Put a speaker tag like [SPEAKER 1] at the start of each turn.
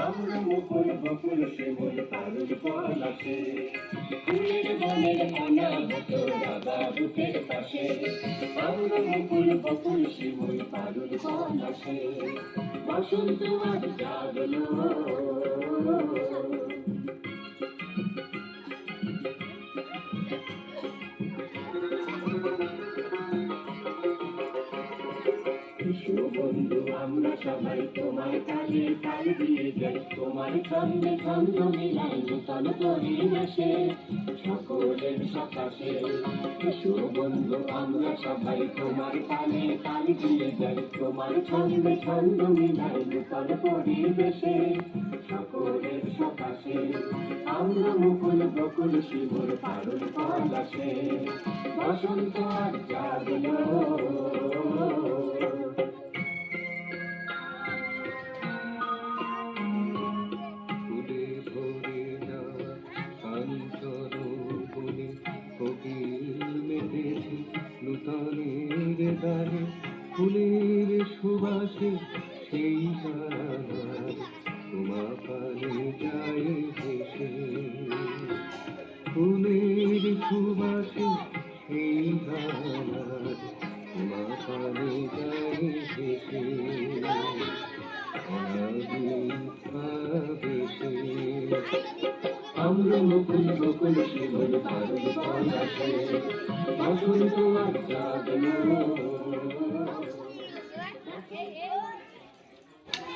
[SPEAKER 1] আমরা মুকুল বকুল শিমুল পারুল পলাশে, ফুলের বনের অনাহত রাগা বুকের পাশে। আমরা মুকুল বকুল শিমুল পারুল পলাশে, বসন্ত আজ জাগলো। বন্ধু আমরা সবাই তোমার তালে তাল দিয়ে যাই, তোমার ছন্দে ছন্দ মিলাই নূতন পরিবেশে সকলের সকাশে। বন্ধু আমরা সবাই তোমার তালে তাল দিয়ে যাই, তোমার ছন্দে ছন্দ মিলাই নূতন পরিবেশে সকলের সকাশে। আমরা মুকুল বকুল শিমুল পারুল পলাশে, বসন্ত আজ জাগলো।
[SPEAKER 2] নূতনের গানে ফুলের সুবাসে সেই গান তোমা পানে যায় ভেসে। ফুলের সুবাসে সেই গান তোমা পানে যায় ভেসে।
[SPEAKER 1] আমরা মুকুল বকুল শিমুল পারুল পলাশে, বসন্ত আজ জাগলো।